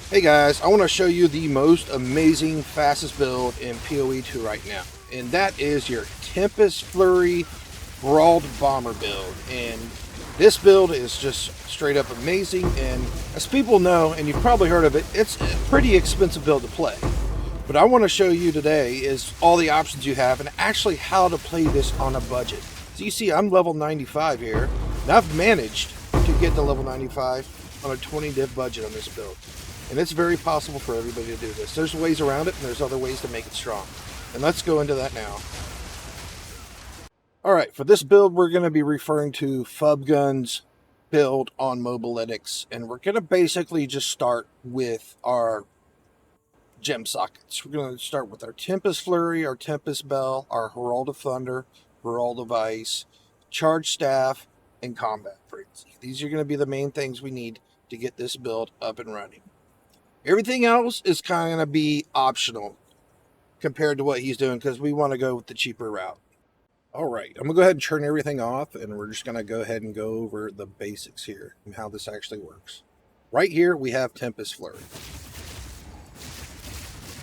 Hey guys, I want to show you the most amazing, fastest build in PoE 2 right now. And that is your Tempest Flurry Brawled Bomber build. And this build is just straight up amazing. And as people know, and you've probably heard of it, it's a pretty expensive build to play. But I want to show you today is all the options you have and actually how to play this on a budget. So you see I'm level 95 here. And I've managed to get to level 95 on a 20 div budget on this build. And it's very possible for everybody to do this. There's ways around it, and there's other ways to make it strong. And let's go into that now. Alright, for this build, we're going to be referring to Fubgun's build on Mobalytics. And we're going to basically just start with our gem sockets. We're going to start with our Tempest Flurry, our Tempest Bell, our Herald of Thunder, Herald of Ice, Charge Staff, and Combat Frenzy. These are going to be the main things we need to get this build up and running. Everything else is kind of going to be optional compared to what he's doing because we want to go with the cheaper route. All right, I'm going to go ahead and turn everything off, and we're just going to go ahead and go over the basics here and how this actually works. Right here, we have Tempest Flurry.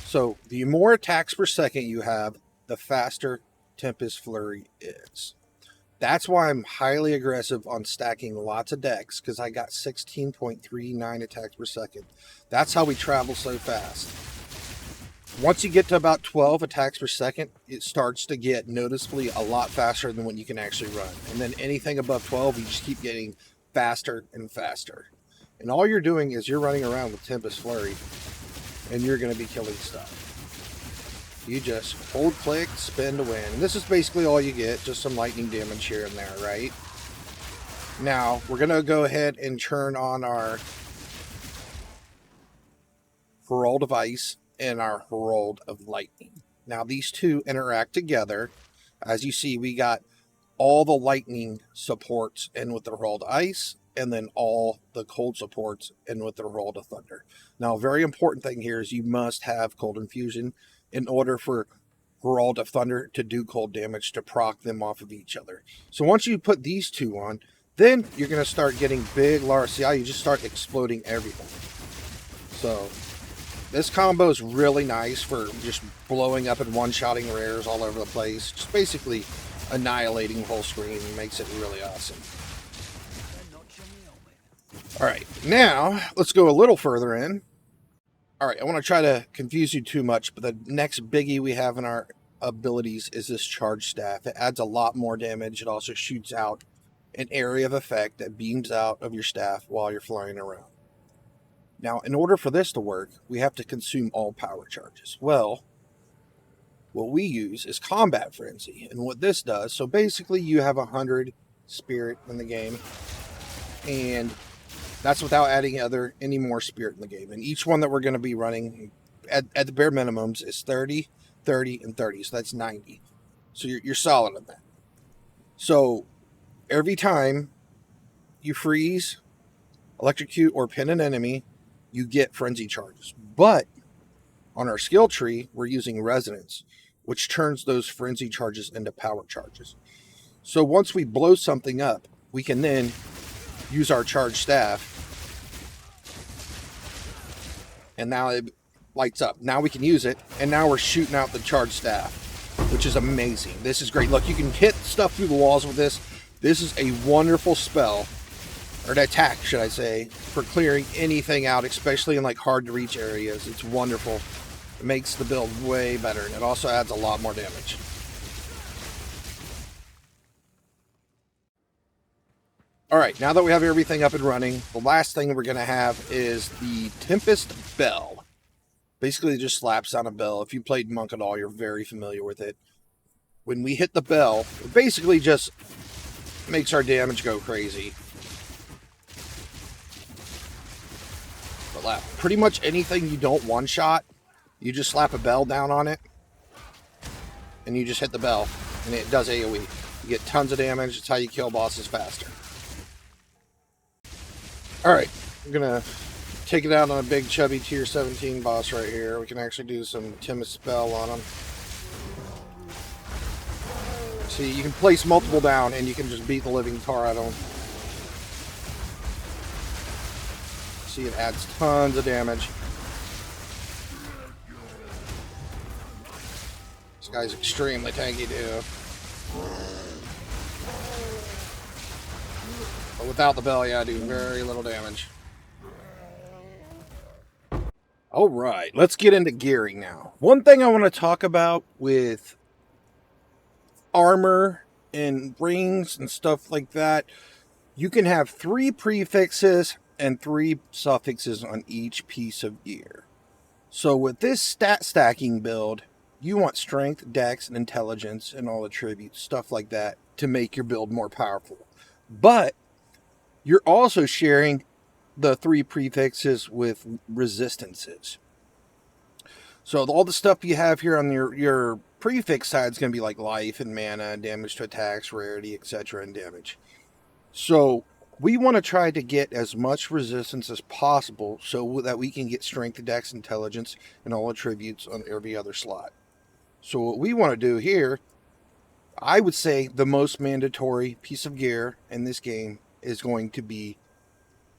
So the more attacks per second you have, the faster Tempest Flurry is. That's why I'm highly aggressive on stacking lots of decks, because I got 16.39 attacks per second. That's how we travel so fast. Once you get to about 12 attacks per second, it starts to get noticeably a lot faster than what you can actually run. And then anything above 12, you just keep getting faster and faster. And all you're doing is you're running around with Tempest Flurry, and you're going to be killing stuff. You just hold click, spin to win. And this is basically all you get, just some lightning damage here and there, right? Now, we're going to go ahead and turn on our Herald of Ice and our Herald of Lightning. Now, these two interact together. As you see, we got all the lightning supports in with the Herald of Ice, and then all the cold supports in with the Herald of Thunder. Now, a very important thing here is you must have Cold Infusion in order for Herald of Thunder to do cold damage to proc them off of each other. So once you put these two on, then you're going to start getting big RCI. You just start exploding everything. So this combo is really nice for just blowing up and one-shotting rares all over the place. Just basically annihilating the whole screen and makes it really awesome. Alright, now let's go a little further in. Alright, I want to try to confuse you too much, but the next biggie we have in our abilities is this Charge Staff. It adds a lot more damage. It also shoots out an area of effect that beams out of your staff while you're flying around. Now, in order for this to work, we have to consume all power charges. Well, what we use is Combat Frenzy. And what this does, so basically you have 100 spirit in the game, and that's without adding any more spirit in the game. And each one that we're going to be running at the bare minimums is 30, 30, and 30. So that's 90. So you're solid on that. So every time you freeze, electrocute, or pin an enemy, you get frenzy charges. But on our skill tree, we're using resonance, which turns those frenzy charges into power charges. So once we blow something up, we can then use our Charge Staff, and now it lights up. Now we can use it, and now we're shooting out the Charge Staff, which is amazing. This is great. Look, you can hit stuff through the walls with this. This is a wonderful spell, or an attack, should I say, for clearing anything out, especially in like hard to reach areas. It's wonderful. It makes the build way better, and it also adds a lot more damage. Alright, now that we have everything up and running, the last thing we're going to have is the Tempest Bell. Basically, it just slaps on a bell. If you played Monk at all, you're very familiar with it. When we hit the bell, it basically just makes our damage go crazy. But pretty much anything you don't one-shot, you just slap a bell down on it, and you just hit the bell, and it does AoE. You get tons of damage. It's how you kill bosses faster. Alright, I'm going to take it out on a big chubby tier 17 boss right here. We can actually do some Tempest Spell on him. See, you can place multiple down and you can just beat the living tar out of them. See, it adds tons of damage. This guy's extremely tanky too. But without the bell, yeah, I do very little damage. All right, let's get into gearing now. One thing I want to talk about with armor and rings and stuff like that, you can have 3 prefixes and 3 suffixes on each piece of gear. So with this stat stacking build, you want strength, dex, and intelligence and all attributes, stuff like that, to make your build more powerful. But you're also sharing the 3 prefixes with resistances. So all the stuff you have here on your prefix side is going to be like life and mana, damage to attacks, rarity, etc., and damage. So we want to try to get as much resistance as possible so that we can get strength, dex, intelligence, and all attributes on every other slot. So what we want to do here, I would say the most mandatory piece of gear in this game is going to be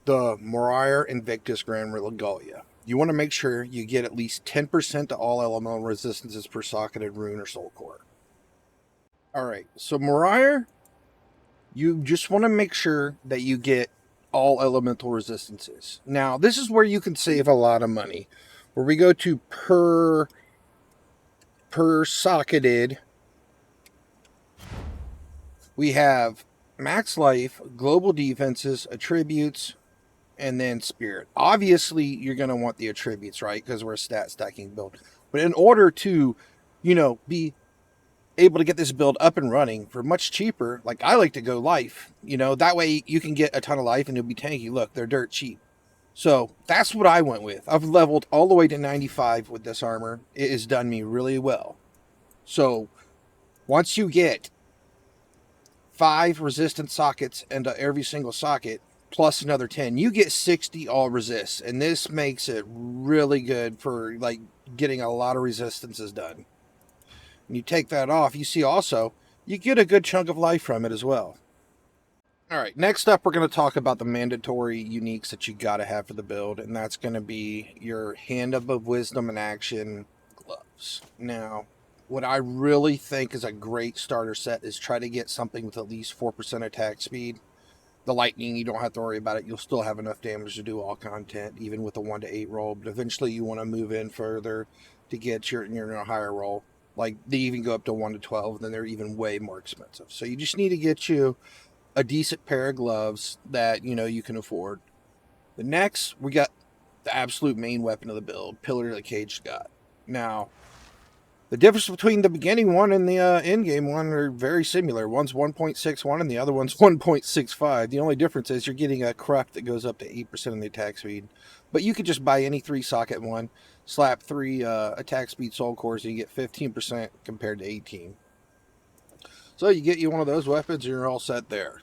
the Moriar Invictus Grand Regalia. You want to make sure you get at least 10% to all elemental resistances per socketed rune or soul core. Alright, so Moriar, you just want to make sure that you get all elemental resistances. Now, this is where you can save a lot of money. Where we go to per socketed, we have max life, global defenses, attributes, and then spirit. Obviously, you're going to want the attributes, right? Because we're a stat stacking build. But in order to, be able to get this build up and running for much cheaper, like I like to go life, that way you can get a ton of life and you'll be tanky. Look, they're dirt cheap. So that's what I went with. I've leveled all the way to 95 with this armor. It has done me really well. So once you get 5 resistant sockets into every single socket, plus another 10, you get 60 all resists, and this makes it really good for like getting a lot of resistances done. When you take that off, you see also you get a good chunk of life from it as well. All right, next up we're going to talk about the mandatory uniques that you got to have for the build, and that's going to be your Hand of Wisdom and Action gloves. Now, what I really think is a great starter set is try to get something with at least 4% attack speed. The lightning, you don't have to worry about it. You'll still have enough damage to do all content, even with a 1 to 8 roll. But eventually you want to move in further to get your higher roll. Like, they even go up to 1 to 12, and then they're even way more expensive. So you just need to get you a decent pair of gloves that, you can afford. The next, we got the absolute main weapon of the build, Pillar of the Caged God. Now, the difference between the beginning one and the end-game one are very similar. One's 1.61 and the other one's 1.65. The only difference is you're getting a cruft that goes up to 8% of the attack speed. But you could just buy any 3-socket one, slap 3 attack speed soul cores, and you get 15% compared to 18. So you get you one of those weapons and you're all set there.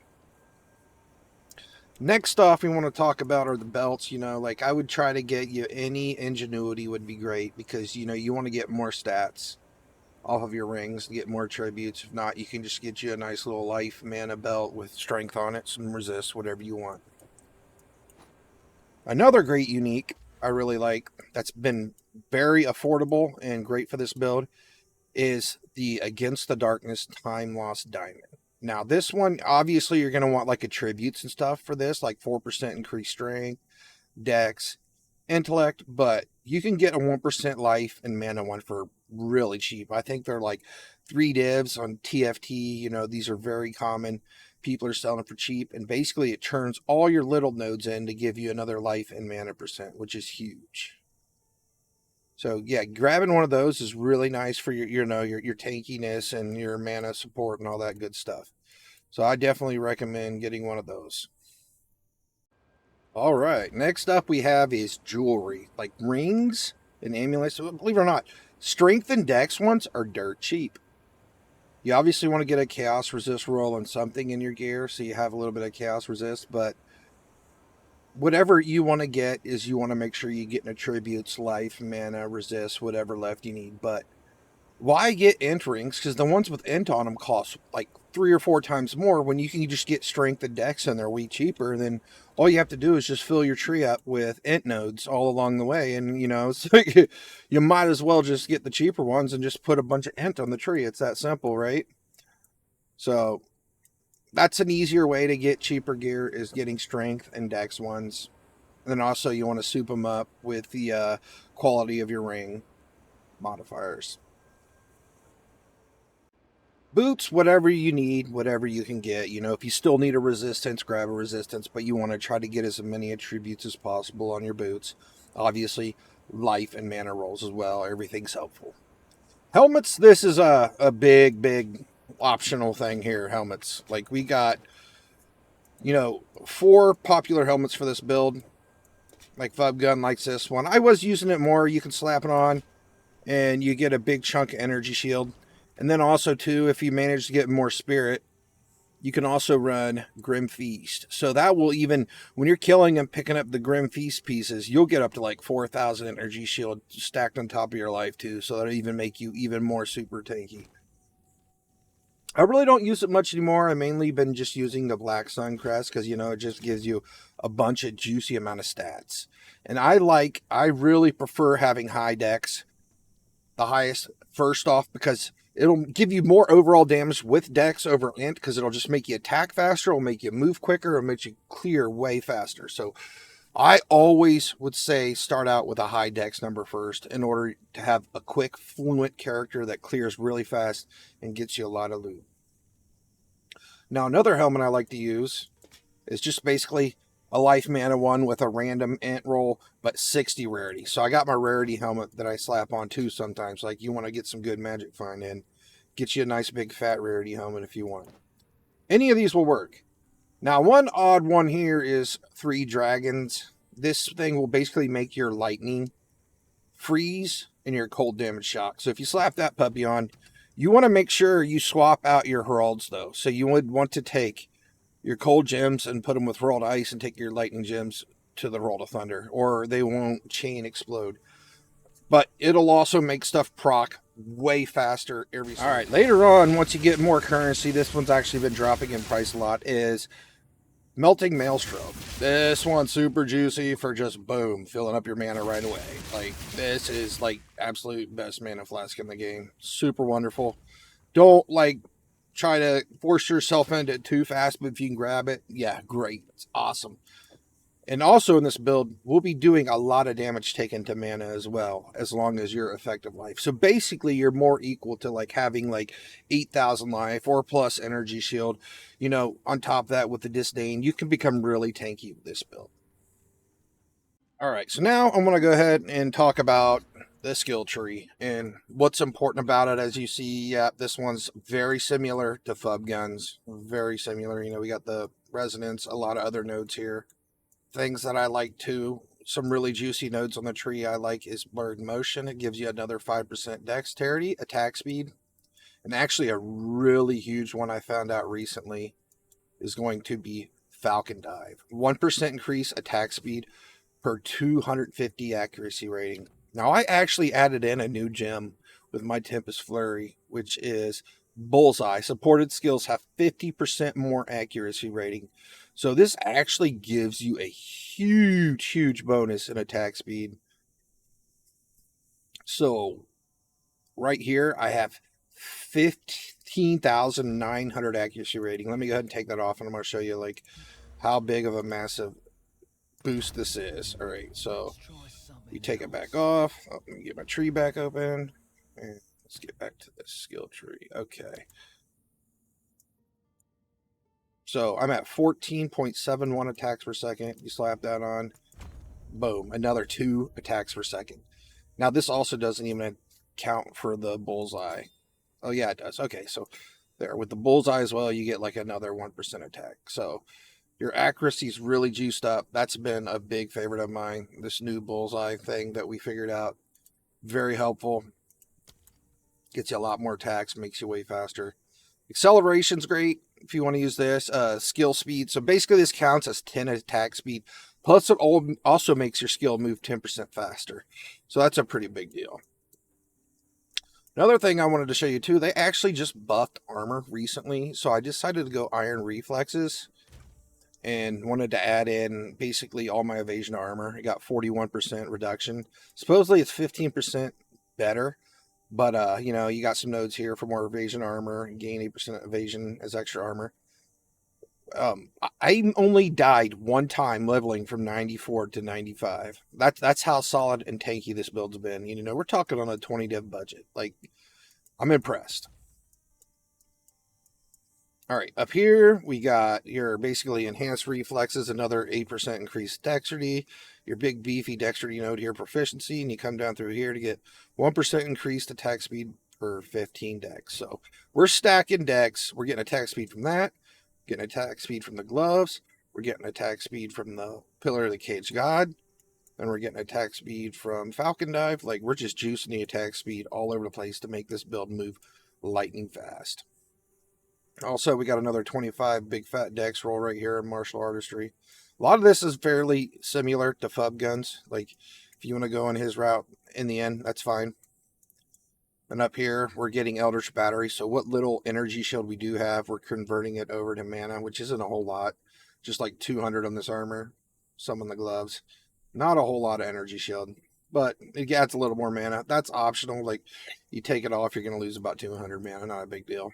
Next off we want to talk about are the belts. Like I would try to get you any ingenuity would be great, because you want to get more stats off of your rings to get more attributes. If not, you can just get you a nice little life mana belt with strength on it, some resist, whatever you want. Another great unique I really like that's been very affordable and great for this build is the Against the Darkness Time Lost Diamond. Now, this one, obviously, you're going to want like attributes and stuff for this, like 4% increased strength, dex, intellect, but you can get a 1% life and mana one for really cheap. I think they're like 3 divs on TFT. These are very common. People are selling it for cheap, and basically it turns all your little nodes in to give you another life and mana percent, which is huge. So yeah, grabbing one of those is really nice for your tankiness and your mana support and all that good stuff. So I definitely recommend getting one of those. All right, next up we have is jewelry, like rings and amulets. Believe it or not, strength and dex ones are dirt cheap. You obviously want to get a chaos resist roll on something in your gear, so you have a little bit of chaos resist, but whatever you want to get is you want to make sure you get attributes, life, mana, resist, whatever left you need. But why get int rings? Because the ones with int on them cost like 3 or 4 times more when you can just get strength and dex and they're way cheaper. And then all you have to do is just fill your tree up with int nodes all along the way. And, you know, so you might as well just get the cheaper ones and just put a bunch of int on the tree. It's that simple, right? So that's an easier way to get cheaper gear, is getting strength and dex ones. And then also you want to soup them up with the quality of your ring modifiers. Boots, whatever you need, whatever you can get. You know, if you still need a resistance, grab a resistance, but you want to try to get as many attributes as possible on your boots. Obviously, life and mana rolls as well. Everything's helpful. Helmets, this is a big optional thing here. Helmets. Like, we got, you know, 4 popular helmets for this build. Like Fub Gun likes this one. I was using it more. You can slap it on and you get a big chunk of energy shield. And then also, too, if you manage to get more spirit, you can also run Grim Feast. So that will even, when you're killing and picking up the Grim Feast pieces, you'll get up to like 4,000 energy shield stacked on top of your life, too. So that'll even make you even more super tanky. I really don't use it much anymore. I've mainly been just using the Black Sun Crest because, you know, it just gives you a bunch of juicy amount of stats. And I really prefer having high dex, the highest first off, because it'll give you more overall damage with dex over int, because it'll just make you attack faster, it'll make you move quicker, it'll make you clear way faster. So I always would say start out with a high dex number first in order to have a quick, fluent character that clears really fast and gets you a lot of loot. Now, another helmet I like to use is just basically a life mana one with a random int roll, but 60 rarity. So I got my rarity helmet that I slap on too sometimes. Like, you want to get some good magic find in, get you a nice big fat rarity helmet if you want. Any of these will work. Now, one odd one here is 3 dragons. This thing will basically make your lightning freeze and your cold damage shock. So if you slap that puppy on, you want to make sure you swap out your heralds though. So you would want to take your cold gems and put them with Herald Ice and take your lightning gems to the Herald of Thunder, or they won't chain explode. But it'll also make stuff proc way faster every time. Alright, later on, once you get more currency, this one's actually been dropping in price a lot, is Melting Maelstrom. This one's super juicy for just boom, filling up your mana right away. Like, this is like absolute best mana flask in the game. Super wonderful. Don't like try to force yourself into it too fast, but if you can grab it, yeah, great. It's awesome. And also in this build, we'll be doing a lot of damage taken to mana as well, as long as you're effective life. So basically, you're more equal to like having like 8,000 life or plus energy shield. You know, on top of that with the disdain, you can become really tanky with this build. All right, so now I'm going to go ahead and talk about the skill tree and what's important about it. As you see, yeah, this one's very similar to Fub Guns. Very similar. You know, we got the resonance, a lot of other nodes here. Things that I like too, some really juicy nodes on the tree I like is Blurred Motion. It gives you another 5% dexterity, attack speed. And actually a really huge one I found out recently is going to be Falcon Dive. 1% increase attack speed per 250 accuracy rating. Now, I actually added in a new gem with my Tempest Flurry, which is Bullseye. Supported skills have 50% more accuracy rating. So this actually gives you a huge bonus in attack speed. So right here, I have 15,900 accuracy rating. Let me go ahead and take that off, and I'm going to show you like how big of a massive boost this is. All right, so we take it back off. Oh, let me get my tree back open, and let's get back to this skill tree. Okay. So I'm at 14.71 attacks per second. You slap that on, boom, another 2 attacks per second. Now this also doesn't even count for the bullseye. Oh yeah, it does. Okay, so there with the bullseye as well, you get like another 1% attack. So your accuracy is really juiced up. That's been a big favorite of mine. This new bullseye thing that we figured out, very helpful. Gets you a lot more attacks, makes you way faster. Acceleration's great if you want to use this. Skill speed. So basically this counts as 10 attack speed. Plus it also makes your skill move 10% faster. So that's a pretty big deal. Another thing I wanted to show you too, they actually just buffed armor recently, so I decided to go iron reflexes and wanted to add in basically all my evasion armor. I got 41% reduction. Supposedly it's 15% better, but you know, you got some nodes here for more evasion armor, gain 8% evasion as extra armor. I only died one time leveling from 94 to 95. That's how solid and tanky this build's been. You know, we're talking on a 20 dev budget. Like, I'm impressed. All right, up here we got your basically enhanced reflexes, another 8% increased dexterity, your big beefy dexterity node here, proficiency, and you come down through here to get 1% increased attack speed per 15 dex. So we're stacking dex. We're getting attack speed from that, getting attack speed from the gloves, we're getting attack speed from the Pillar of the Cage God, and we're getting attack speed from Falcon Dive. Like, we're just juicing the attack speed all over the place to make this build move lightning fast. Also, we got another 25 big fat dex roll right here in martial artistry. A lot of this is fairly similar to Fub guns. Like, if you want to go in his route in the end, that's fine. And up here, we're getting Eldritch Battery. So what little energy shield we do have, we're converting it over to mana, which isn't a whole lot. Just like 200 on this armor, some on the gloves. Not a whole lot of energy shield, but it adds a little more mana. That's optional. Like, you take it off, you're going to lose about 200 mana. Not a big deal.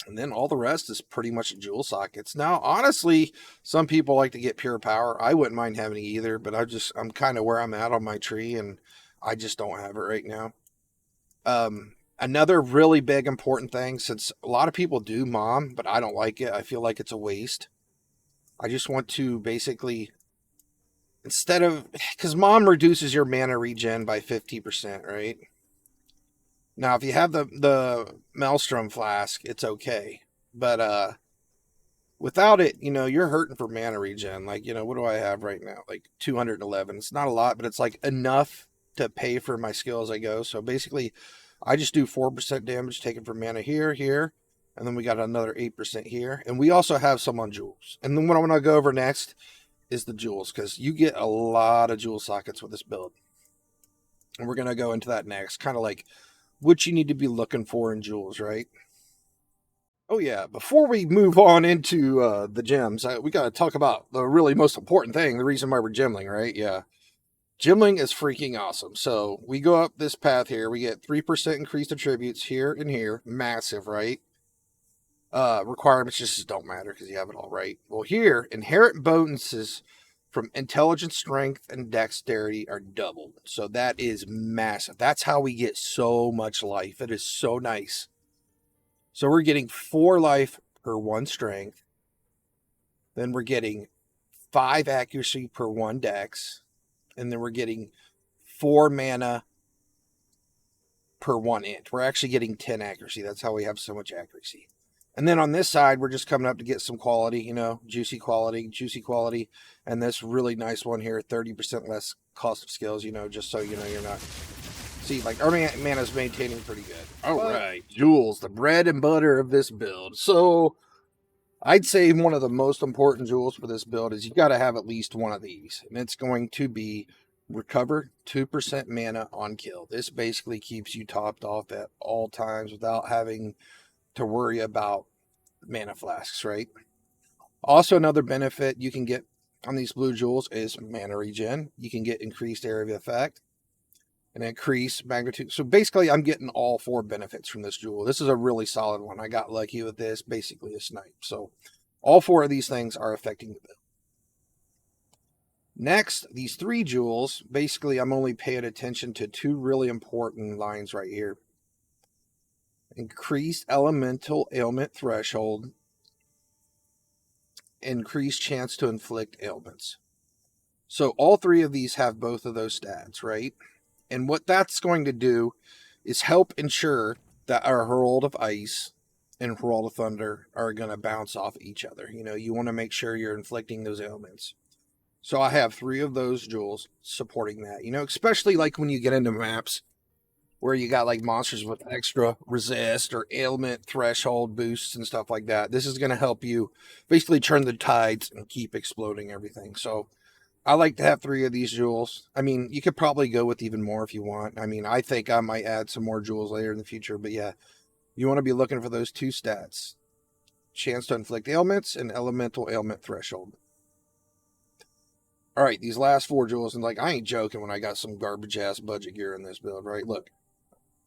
And then all the rest is pretty much jewel sockets. Now, honestly, some people like to get pure power. I wouldn't mind having it either, but I'm kind of where I'm at on my tree, and I just don't have it right now. Another really big important thing, since a lot of people do mom, but I don't like it. I feel like it's a waste. I just want to basically, instead of, because mom reduces your mana regen by 50%, right? Now, if you have the Maelstrom flask, it's okay. But without it, you know, you're hurting for mana regen. Like, you know, what do I have right now? Like 211. It's not a lot, but it's like enough to pay for my skill as I go. So basically, I just do 4% damage taken from mana here, here, and then we got another 8% here. And we also have some on jewels. And then what I want to go over next is the jewels, because you get a lot of jewel sockets with this build. And we're going to go into that next, kind of like what you need to be looking for in jewels, right? Oh yeah, before we move on into the gems, we got to talk about the really most important thing, the reason why we're gemling, right? Yeah. Gemling is freaking awesome. So we go up this path here, we get 3% increased attributes here and here, massive, right? Requirements just don't matter because you have it all right. Well, here, inherent bonuses from intelligence, strength, and dexterity are doubled. So that is massive. That's how we get so much life. It is so nice. So we're getting 4 life per 1 strength. Then we're getting 5 accuracy per 1 dex. And then we're getting 4 mana per 1 int. We're actually getting 10 accuracy. That's how we have so much accuracy. And then on this side, we're just coming up to get some quality, you know, juicy quality. And this really nice one here, 30% less cost of skills, you know, just so you know you're not... See, like, our mana is maintaining pretty good. All right, jewels, the bread and butter of this build. So, I'd say one of the most important jewels for this build is you got to have at least one of these. And it's going to be recover 2% mana on kill. This basically keeps you topped off at all times without having to worry about mana flasks, right? Also, another benefit you can get on these blue jewels is mana regen. You can get increased area of effect and increase magnitude. So basically, I'm getting all 4 benefits from this jewel. This is a really solid one. I got lucky with this, basically a snipe. So all 4 of these things are affecting the build. Next, these 3 jewels, basically I'm only paying attention to 2 really important lines right here. Increased elemental ailment threshold, increased chance to inflict ailments. So all 3 of these have both of those stats, right? And what that's going to do is help ensure that our Herald of Ice and Herald of Thunder are going to bounce off each other. You know, you want to make sure you're inflicting those ailments. So I have 3 of those jewels supporting that. You know, especially like when you get into maps where you got like monsters with extra resist or ailment threshold boosts and stuff like that. This is going to help you basically turn the tides and keep exploding everything. So I like to have 3 of these jewels. I mean, you could probably go with even more if you want. I mean, I think I might add some more jewels later in the future, but yeah, you want to be looking for those 2 stats. Chance to inflict ailments and elemental ailment threshold. All right, these last 4 jewels, and like, I ain't joking when I got some garbage ass budget gear in this build, right? Look,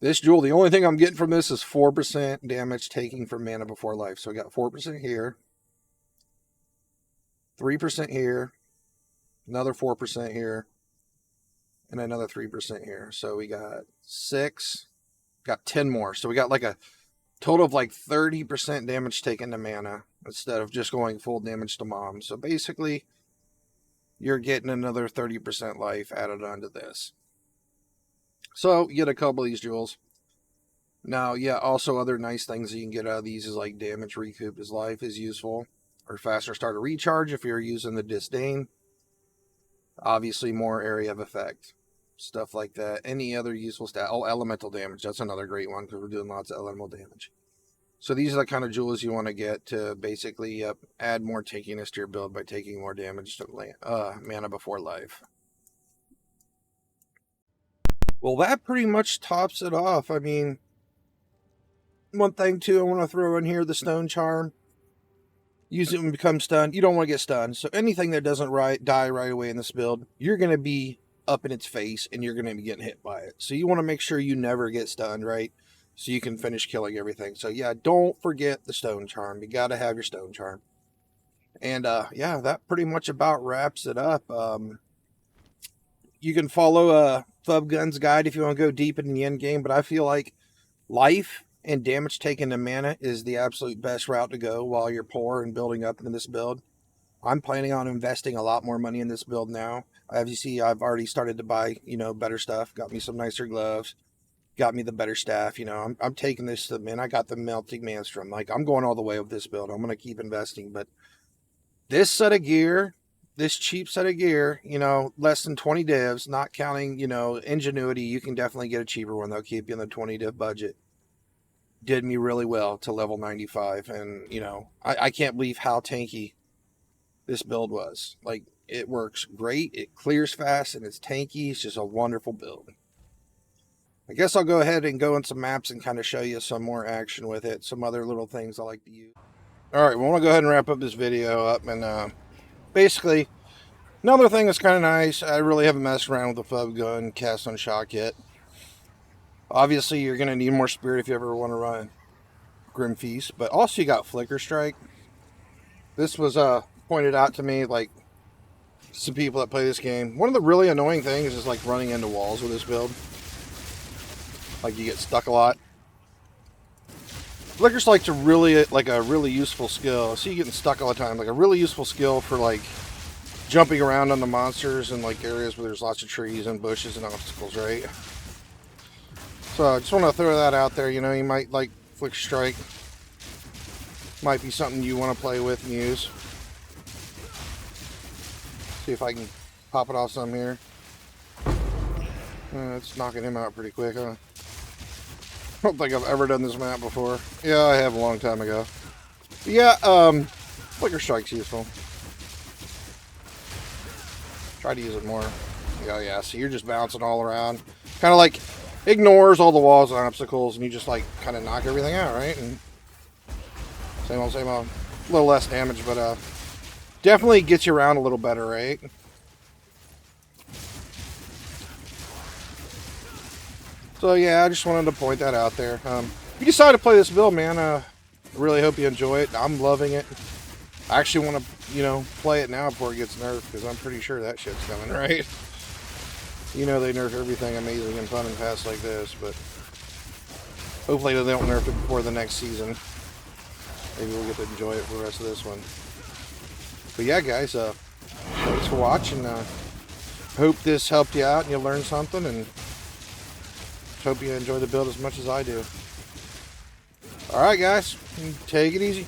this jewel, the only thing I'm getting from this is 4% damage taking from mana before life. So I got 4% here, 3% here, another 4% here, and another 3% here. So we got 6, got 10 more. So we got like a total of like 30% damage taken to mana instead of just going full damage to mom. So basically, you're getting another 30% life added onto this. So you get a couple of these jewels. Now, yeah, also other nice things you can get out of these is like damage recouped as life is useful. Or faster start to recharge if you're using the disdain. Obviously more area of effect. Stuff like that. Any other useful stat. Oh, elemental damage. That's another great one because we're doing lots of elemental damage. So these are the kind of jewels you want to get to basically add more tankiness to your build by taking more damage to mana before life. Well, that pretty much tops it off. I mean, one thing too I want to throw in here, the stone charm. Use it when you become stunned. You don't want to get stunned. So anything that doesn't die right away in this build, you're going to be up in its face and you're going to be getting hit by it. So you want to make sure you never get stunned, right? So you can finish killing everything. So yeah, don't forget the stone charm. You got to have your stone charm. And yeah, that pretty much about wraps it up. You can follow Thub Gun's guide if you want to go deep in the end game, but I feel like life and damage taken to mana is the absolute best route to go while you're poor and building up in this build. I'm planning on investing a lot more money in this build now. As you see, I've already started to buy, better stuff. Got me some nicer gloves. Got me the better staff. I'm taking this to, man, I got the melting maelstrom. Like, I'm going all the way with this build. I'm going to keep investing. But this set of gear, this cheap set of gear, less than 20 divs, not counting, ingenuity, you can definitely get a cheaper one. They'll keep you in the 20 div budget. Did me really well to level 95. And, I can't believe how tanky this build was. Like, it works great. It clears fast and it's tanky. It's just a wonderful build. I guess I'll go ahead and go in some maps and kind of show you some more action with it. Some other little things I like to use. All right, well, I want to go ahead and wrap up this video up. And basically, another thing that's kind of nice, I really haven't messed around with the Thub Gun cast on shock yet. Obviously, you're going to need more spirit if you ever want to run Grim Feast. But also, you got Flicker Strike. This was pointed out to me, like, some people that play this game. One of the really annoying things is, like, running into walls with this build. Like, you get stuck a lot. Flicker Strike's a really useful skill. I see you getting stuck all the time. Like, a really useful skill for, like, jumping around on the monsters in, like, areas where there's lots of trees and bushes and obstacles, right? So, I just want to throw that out there. You might like Flicker Strike. Might be something you want to play with and use. See if I can pop it off some here. It's knocking him out pretty quick, huh? I don't think I've ever done this map before. Yeah, I have a long time ago. But yeah, Flicker Strike's useful. Try to use it more. Oh yeah, so you're just bouncing all around. Kind of like ignores all the walls and obstacles and you just like kind of knock everything out, right? And same old. A little less damage, but definitely gets you around a little better, right? So yeah, I just wanted to point that out there. If you decide to play this build, man, I really hope you enjoy it. I'm loving it. I actually want to, play it now before it gets nerfed, because I'm pretty sure that shit's coming, right? They nerf everything amazing and fun and fast like this, but hopefully they don't nerf it before the next season. Maybe we'll get to enjoy it for the rest of this one. But yeah, guys, thanks for watching. Hope this helped you out and you learned something, and hope you enjoy the build as much as I do. Alright, guys, take it easy.